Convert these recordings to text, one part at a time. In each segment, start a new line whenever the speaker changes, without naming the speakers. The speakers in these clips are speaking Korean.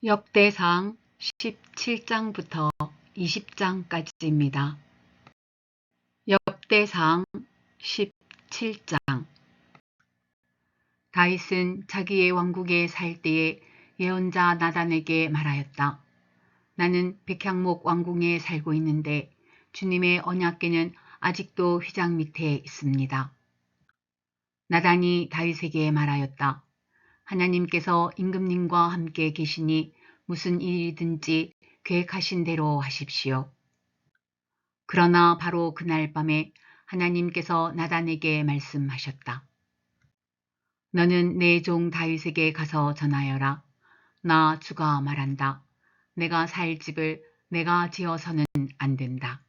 역대상 17장부터 20장까지입니다. 역대상 17장. 다윗은 자기의 왕국에 살 때에 예언자 나단에게 말하였다. 나는 백향목 왕궁에 살고 있는데 주님의 언약궤는 아직도 휘장 밑에 있습니다. 나단이 다윗에게 말하였다. 하나님께서 임금님과 함께 계시니 무슨 일이든지 계획하신 대로 하십시오. 그러나 바로 그날 밤에 하나님께서 나단에게 말씀하셨다. 너는 내 종 다윗에게 가서 전하여라. 나 주가 말한다. 내가 살 집을 내가 지어서는 안 된다.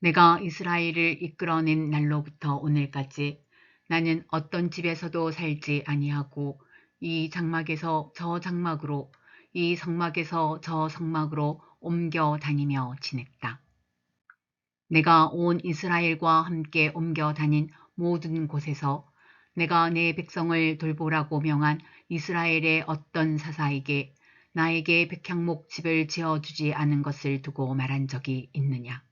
내가 이스라엘을 이끌어낸 날로부터 오늘까지 나는 어떤 집에서도 살지 아니하고 이 장막에서 저 장막으로 이 성막에서 저 성막으로 옮겨 다니며 지냈다. 내가 온 이스라엘과 함께 옮겨 다닌 모든 곳에서 내가 내 백성을 돌보라고 명한 이스라엘의 어떤 사사에게 나에게 백향목 집을 지어주지 않은 것을 두고 말한 적이 있느냐.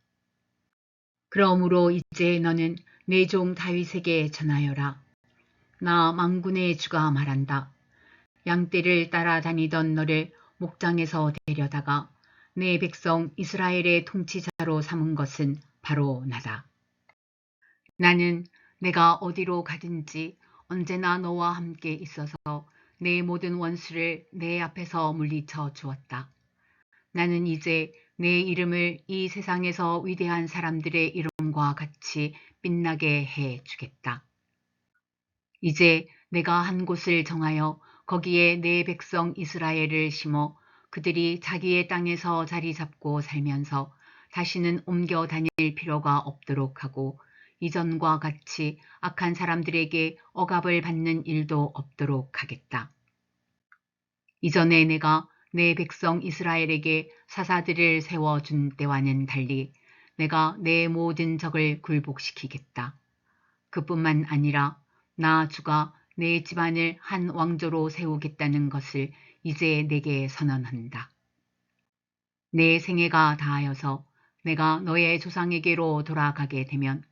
그러므로 이제 너는 내 종 다윗에게 전하여라. 나 만군의 주가 말한다. 양떼를 따라다니던 너를 목장에서 데려다가 내 백성 이스라엘의 통치자로 삼은 것은 바로 나다. 나는 내가 어디로 가든지 언제나 너와 함께 있어서 내 모든 원수를 내 앞에서 물리쳐 주었다. 나는 이제 내 이름을 이 세상에서 위대한 사람들의 이름과 같이 빛나게 해 주겠다. 이제 내가 한 곳을 정하여 거기에 내 백성 이스라엘을 심어 그들이 자기의 땅에서 자리 잡고 살면서 다시는 옮겨 다닐 필요가 없도록 하고 이전과 같이 악한 사람들에게 억압을 받는 일도 없도록 하겠다. 이전에 내가 내 백성 이스라엘에게 사사들을 세워준 때와는 달리 내가 내 모든 적을 굴복시키겠다. 그뿐만 아니라 나 주가 내 집안을 한 왕조로 세우겠다는 것을 이제 내게 선언한다. 내 생애가 다하여서 내가 너의 조상에게로 돌아가게 되면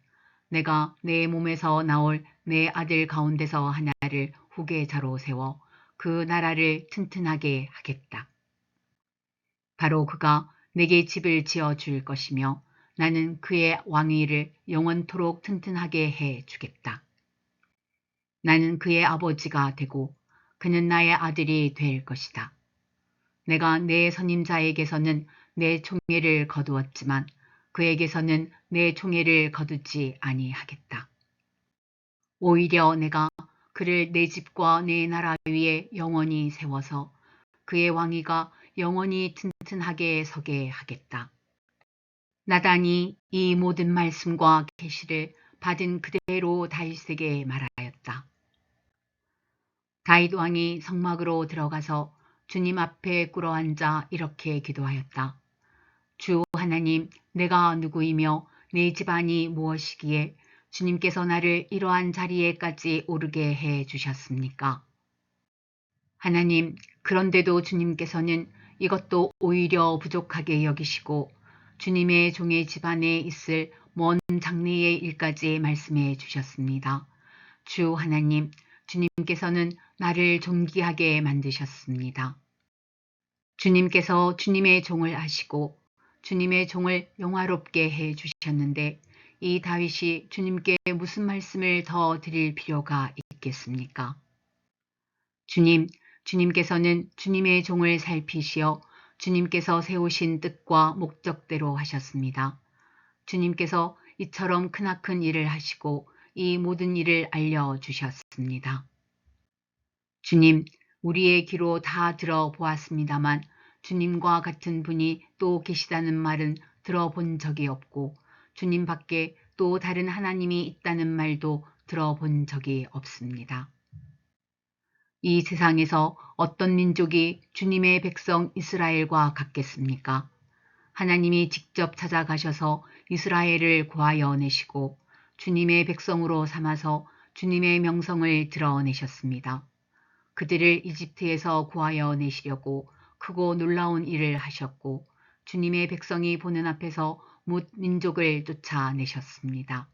내가 내 몸에서 나올 내 아들 가운데서 하나를 후계자로 세워 그 나라를 튼튼하게 하겠다. 바로 그가 내게 집을 지어줄 것이며 나는 그의 왕위를 영원토록 튼튼하게 해 주겠다. 나는 그의 아버지가 되고 그는 나의 아들이 될 것이다. 내가 내 선임자에게서는 내 총애를 거두었지만 그에게서는 내 총애를 거두지 아니하겠다. 오히려 내가 그를 내 집과 내 나라 위에 영원히 세워서 그의 왕위가 영원히 튼튼하게 서게 하겠다. 나단이 이 모든 말씀과 계시를 받은 그대로 다윗에게 말하였다. 다윗 왕이 성막으로 들어가서 주님 앞에 꿇어앉아 이렇게 기도하였다. 주 하나님, 내가 누구이며 내 집안이 무엇이기에 주님께서 나를 이러한 자리에까지 오르게 해 주셨습니까? 하나님, 그런데도 주님께서는 이것도 오히려 부족하게 여기시고 주님의 종의 집안에 있을 먼 장래의 일까지 말씀해 주셨습니다. 주 하나님, 주님께서는 나를 존귀하게 만드셨습니다. 주님께서 주님의 종을 하시고 주님의 종을 영화롭게 해 주셨는데 이 다윗이 주님께 무슨 말씀을 더 드릴 필요가 있겠습니까? 주님께서는 주님의 종을 살피시어 주님께서 세우신 뜻과 목적대로 하셨습니다. 주님께서 이처럼 크나큰 일을 하시고 이 모든 일을 알려주셨습니다. 주님, 우리의 귀로 다 들어보았습니다만 주님과 같은 분이 또 계시다는 말은 들어본 적이 없고 주님 밖에 또 다른 하나님이 있다는 말도 들어본 적이 없습니다. 이 세상에서 어떤 민족이 주님의 백성 이스라엘과 같겠습니까? 하나님이 직접 찾아가셔서 이스라엘을 구하여 내시고 주님의 백성으로 삼아서 주님의 명성을 드러내셨습니다. 그들을 이집트에서 구하여 내시려고 크고 놀라운 일을 하셨고 주님의 백성이 보는 앞에서 뭇 민족을 쫓아내셨습니다.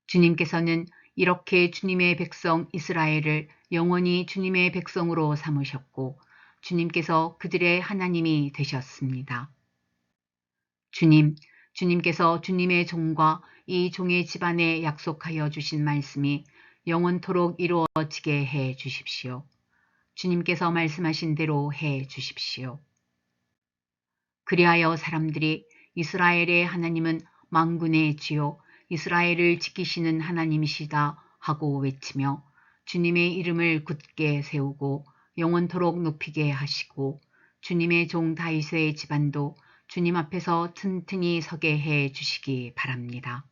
주님께서는 이렇게 주님의 백성 이스라엘을 영원히 주님의 백성으로 삼으셨고 주님께서 그들의 하나님이 되셨습니다. 주님께서 주님의 종과 이 종의 집안에 약속하여 주신 말씀이 영원토록 이루어지게 해 주십시오. 주님께서 말씀하신 대로 해 주십시오. 그리하여 사람들이 이스라엘의 하나님은 만군의 주요 이스라엘을 지키시는 하나님이시다 하고 외치며 주님의 이름을 굳게 세우고 영원토록 높이게 하시고 주님의 종 다윗의 집안도 주님 앞에서 튼튼히 서게 해 주시기 바랍니다.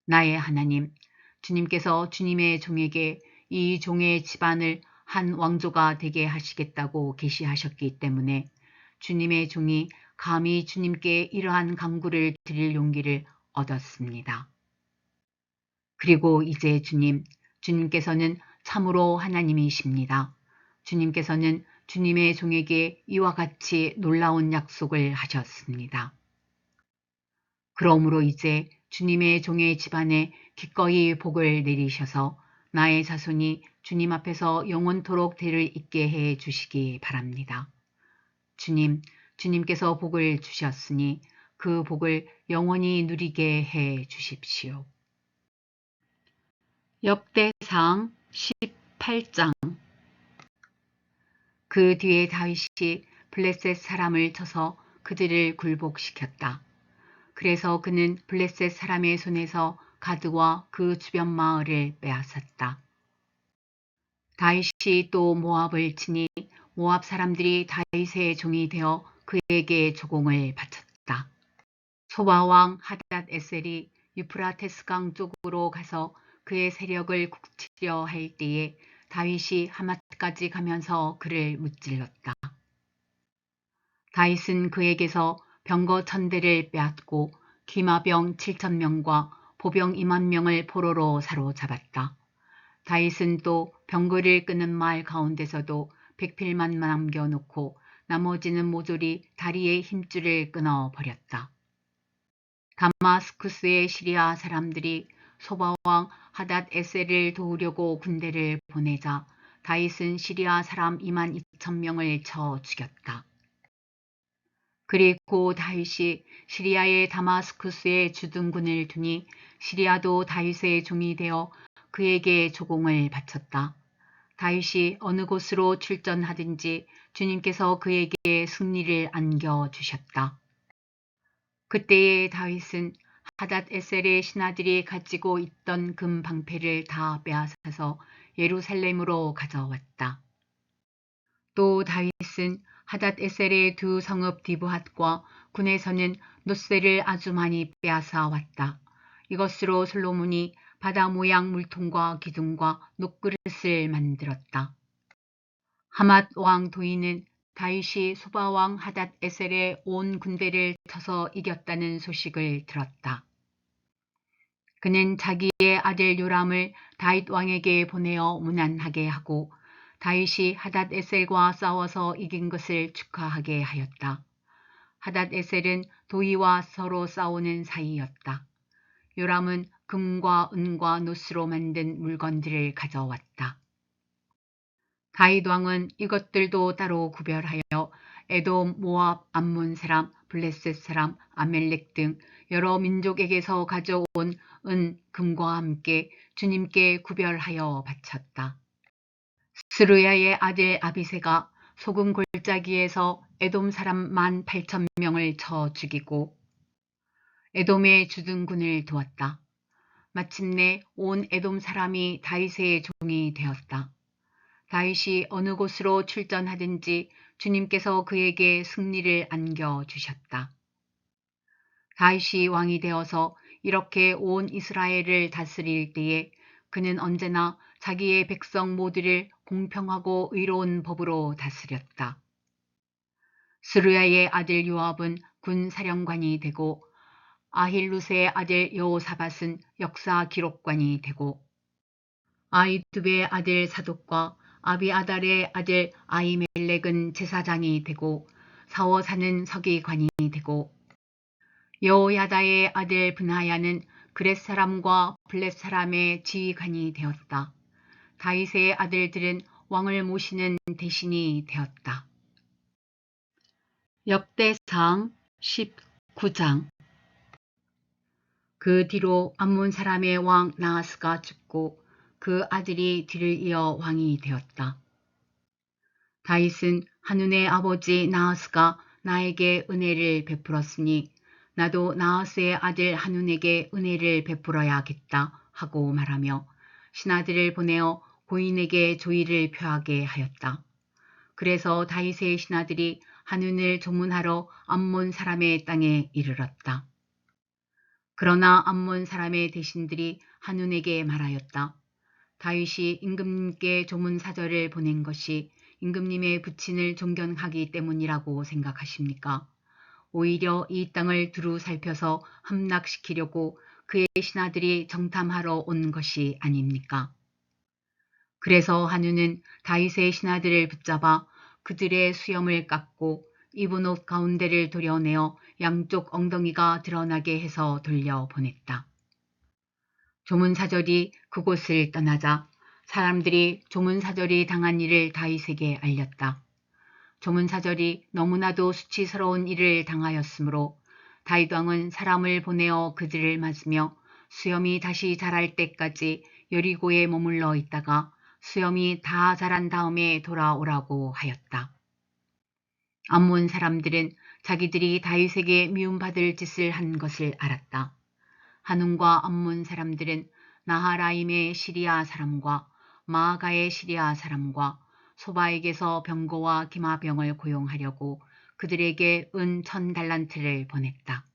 나의 하나님, 주님께서 주님의 종에게 이 종의 집안을 한 왕조가 되게 하시겠다고 계시하셨기 때문에 주님의 종이 감히 주님께 이러한 간구를 드릴 용기를 얻었습니다. 그리고 이제 주님께서는 참으로 하나님이십니다. 주님께서는 주님의 종에게 이와 같이 놀라운 약속을 하셨습니다. 그러므로 이제 주님의 종의 집안에 기꺼이 복을 내리셔서 나의 자손이 주님 앞에서 영원토록 대를 잇게 해 주시기 바랍니다. 주님께서 복을 주셨으니 그 복을 영원히 누리게 해 주십시오. 역대상 18장. 그 뒤에 다윗이 블레셋 사람을 쳐서 그들을 굴복시켰다. 그래서 그는 블레셋 사람의 손에서 가드와 그 주변 마을을 빼앗았다. 다윗이 또 모압을 치니 모압 사람들이 다윗의 종이 되어 그에게 조공을 바쳤다. 소바왕 하닷 에셀이 유프라테스강 쪽으로 가서 그의 세력을 굳히려 할 때에 다윗이 하맛까지 가면서 그를 무찔렀다. 다윗은 그에게서 병거 1000대를 빼앗고 기마병 7000명과 보병 20000명을 포로로 사로잡았다. 다윗은 또 병거를 끄는 말 가운데서도 백필만 남겨놓고 나머지는 모조리 다리의 힘줄을 끊어버렸다. 다마스쿠스의 시리아 사람들이 소바왕 하닷 에셀을 도우려고 군대를 보내자 다윗은 시리아 사람 22,000명을 쳐 죽였다. 그리고 다윗이 시리아의 다마스쿠스에 주둔군을 두니 시리아도 다윗의 종이 되어 그에게 조공을 바쳤다. 다윗이 어느 곳으로 출전하든지 주님께서 그에게 승리를 안겨주셨다. 그때에 다윗은 하닷 에셀의 신하들이 가지고 있던 금 방패를 다 빼앗아서 예루살렘으로 가져왔다. 또 다윗은 하닷 에셀의 두 성읍 디브핫과 군에서는 놋새를 아주 많이 빼앗아 왔다. 이것으로 솔로몬이 바다 모양 물통과 기둥과 놋그릇을 만들었다. 하맛 왕 도이는 다윗이 소바 왕 하닷 에셀의 온 군대를 쳐서 이겼다는 소식을 들었다. 그는 자기의 아들 요람을 다윗 왕에게 보내어 무난하게 하고 다윗이 하닷 에셀과 싸워서 이긴 것을 축하하게 하였다. 하닷 에셀은 도이와 서로 싸우는 사이였다. 요람은 금과 은과 놋으로 만든 물건들을 가져왔다. 다윗 왕은 이것들도 따로 구별하여 에돔, 모압, 암몬 사람, 블레셋 사람, 아멜렉 등 여러 민족에게서 가져온 은, 금과 함께 주님께 구별하여 바쳤다. 스루야의 아들 아비새가 소금 골짜기에서 에돔 사람 18,000명을 쳐 죽이고 에돔의 주둔군을 도왔다. 마침내 온 에돔 사람이 다윗의 종이 되었다. 다윗이 어느 곳으로 출전하든지 주님께서 그에게 승리를 안겨주셨다. 다윗이 왕이 되어서 이렇게 온 이스라엘을 다스릴 때에 그는 언제나 자기의 백성 모두를 공평하고 의로운 법으로 다스렸다. 스루야의 아들 요압은 군 사령관이 되고 아힐루스의 아들 여호사밧은 역사 기록관이 되고 아히두베의 아들 사독과 아비아달의 아들 아히멜렉은 제사장이 되고 사워사는 서기관이 되고 여호야다의 아들 브나야는 그렛 사람과 블렛 사람의 지휘관이 되었다. 다윗의 아들들은 왕을 모시는 대신이 되었다. 역대상 19장. 그 뒤로 암몬 사람의 왕 나하스가 죽고 그 아들이 뒤를 이어 왕이 되었다. 다윗은 한눈의 아버지 나하스가 나에게 은혜를 베풀었으니 나도 나하스의 아들 한눈에게 은혜를 베풀어야겠다 하고 말하며 신하들을 보내어 고인에게 조의를 표하게 하였다. 그래서 다윗의 신하들이 한눈을 조문하러 암몬 사람의 땅에 이르렀다. 그러나 암몬 사람의 대신들이 한눈에게 말하였다. 다윗이 임금님께 조문 사절을 보낸 것이 임금님의 부친을 존경하기 때문이라고 생각하십니까? 오히려 이 땅을 두루 살펴서 함락시키려고 그의 신하들이 정탐하러 온 것이 아닙니까? 그래서 한눈은 다윗의 신하들을 붙잡아 그들의 수염을 깎고 입은 옷 가운데를 도려내어 양쪽 엉덩이가 드러나게 해서 돌려보냈다. 조문사절이 그곳을 떠나자 사람들이 조문사절이 당한 일을 다윗에게 알렸다. 조문사절이 너무나도 수치스러운 일을 당하였으므로 다윗 왕은 사람을 보내어 그들을 맞으며 수염이 다시 자랄 때까지 여리고에 머물러 있다가 수염이 다 자란 다음에 돌아오라고 하였다. 암몬 사람들은 자기들이 다윗에게 미움받을 짓을 한 것을 알았다. 한운과 암몬 사람들은 나하라임의 시리아 사람과 마아가의 시리아 사람과 소바에게서 병거와 기마병을 고용하려고 그들에게 은 1000달란트를 보냈다.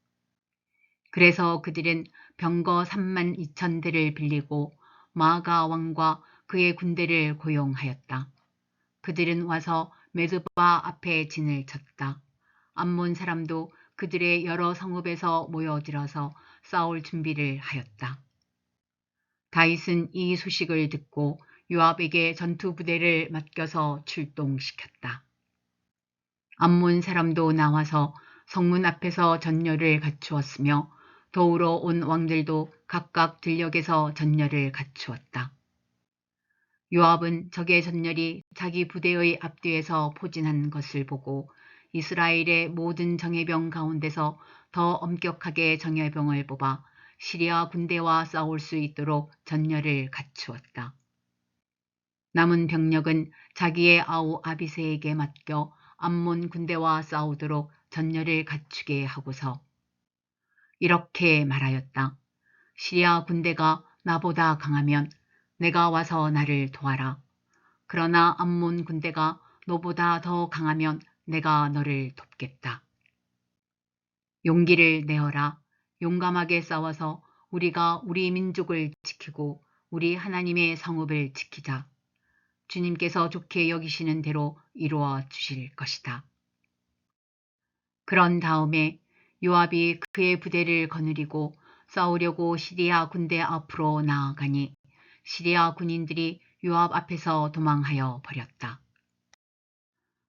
그래서 그들은 병거 32,000대를 빌리고 마아가 왕과 그의 군대를 고용하였다. 그들은 와서 메드바 앞에 진을 쳤다. 암몬 사람도 그들의 여러 성읍에서 모여들어서 싸울 준비를 하였다. 다윗은 이 소식을 듣고 요압에게 전투 부대를 맡겨서 출동시켰다. 암몬 사람도 나와서 성문 앞에서 전열을 갖추었으며 더불어 온 왕들도 각각 들녘에서 전열을 갖추었다. 요압은 적의 전열이 자기 부대의 앞뒤에서 포진한 것을 보고 이스라엘의 모든 정예병 가운데서 더 엄격하게 정예병을 뽑아 시리아 군대와 싸울 수 있도록 전열을 갖추었다. 남은 병력은 자기의 아우 아비새에게 맡겨 암몬 군대와 싸우도록 전열을 갖추게 하고서 이렇게 말하였다. 시리아 군대가 나보다 강하면 내가 와서 나를 도와라. 그러나 암몬 군대가 너보다 더 강하면 내가 너를 돕겠다. 용기를 내어라. 용감하게 싸워서 우리가 우리 민족을 지키고 우리 하나님의 성읍을 지키자. 주님께서 좋게 여기시는 대로 이루어 주실 것이다. 그런 다음에 요압이 그의 부대를 거느리고 싸우려고 시리아 군대 앞으로 나아가니 시리아 군인들이 요압 앞에서 도망하여 버렸다.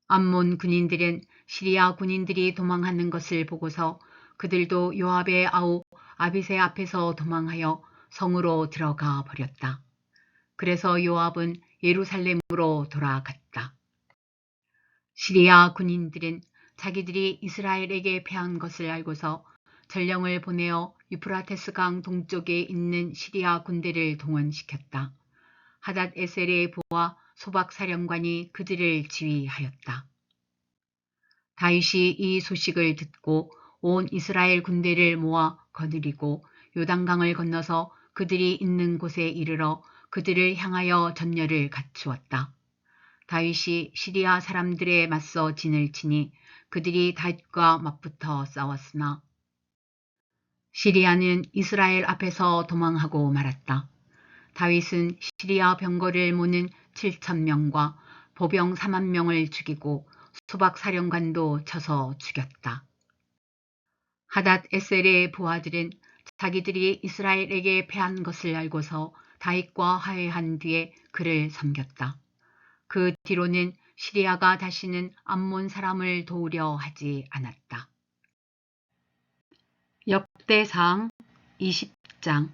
암몬 군인들은 시리아 군인들이 도망하는 것을 보고서 그들도 요압의 아우 아비새 앞에서 도망하여 성으로 들어가 버렸다. 그래서 요압은 예루살렘으로 돌아갔다. 시리아 군인들은 자기들이 이스라엘에게 패한 것을 알고서 전령을 보내어 유프라테스 강 동쪽에 있는 시리아 군대를 동원시켰다. 하닷 에셀의 부하 소박 사령관이 그들을 지휘하였다. 다윗이 이 소식을 듣고 온 이스라엘 군대를 모아 거느리고 요단강을 건너서 그들이 있는 곳에 이르러 그들을 향하여 전열을 갖추었다. 다윗이 시리아 사람들에 맞서 진을 치니 그들이 다윗과 맞붙어 싸웠으나 시리아는 이스라엘 앞에서 도망하고 말았다. 다윗은 시리아 병거를 모는 7,000명과 보병 40,000명을 죽이고 수박 사령관도 쳐서 죽였다. 하닷 에셀의 부하들은 자기들이 이스라엘에게 패한 것을 알고서 다윗과 화해한 뒤에 그를 섬겼다. 그 뒤로는 시리아가 다시는 암몬 사람을 도우려 하지 않았다. 역대상 20장.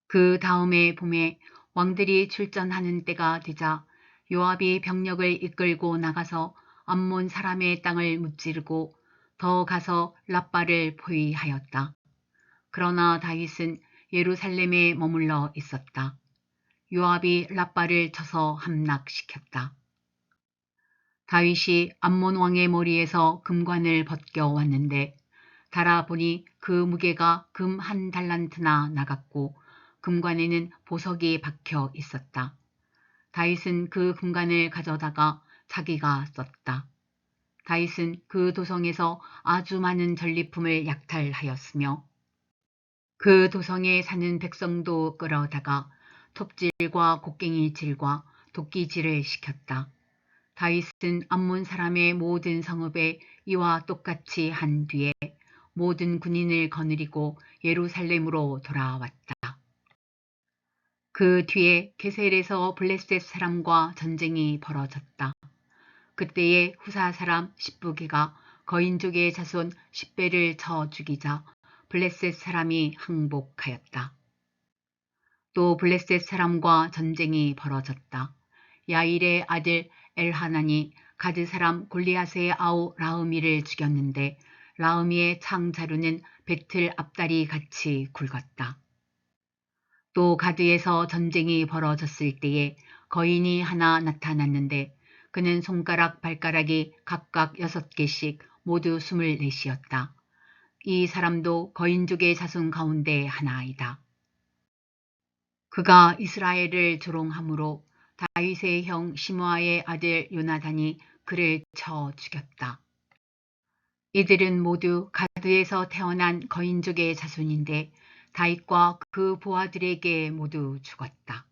그 다음에 봄에 왕들이 출전하는 때가 되자 요압이 병력을 이끌고 나가서 암몬 사람의 땅을 무찌르고 더 가서 랍바를 포위하였다. 그러나 다윗은 예루살렘에 머물러 있었다. 요압이 랍바를 쳐서 함락시켰다. 다윗이 암몬 왕의 머리에서 금관을 벗겨 왔는데 달아보니 그 무게가 금 1달란트나 나갔고 금관에는 보석이 박혀 있었다. 다윗은 그 금관을 가져다가 자기가 썼다. 다윗은 그 도성에서 아주 많은 전리품을 약탈하였으며 그 도성에 사는 백성도 끌어다가 톱질과 곡괭이질과 도끼질을 시켰다. 다윗은 암몬 사람의 모든 성읍에 이와 똑같이 한 뒤에 모든 군인을 거느리고 예루살렘으로 돌아왔다. 그 뒤에 게셀에서 블레셋 사람과 전쟁이 벌어졌다. 그때에 후사 사람 십부개가 거인족의 자손 10배를 쳐 죽이자 블레셋 사람이 항복하였다. 또 블레셋 사람과 전쟁이 벌어졌다. 야일의 아들 엘하난이 가드 사람 골리앗의 아우 라흐미를 죽였는데 라흐미의 창자루는 배틀 앞다리 같이 굵었다. 또 가드에서 전쟁이 벌어졌을 때에 거인이 하나 나타났는데 그는 손가락 발가락이 각각 6개씩 모두 24이었다. 이 사람도 거인족의 자손 가운데 하나이다. 그가 이스라엘을 조롱함으로 다윗의 형 시므아의 아들 요나단이 그를 쳐 죽였다. 이들은 모두 가드에서 태어난 거인족의 자손인데 다윗과 그 부하들에게 모두 죽었다.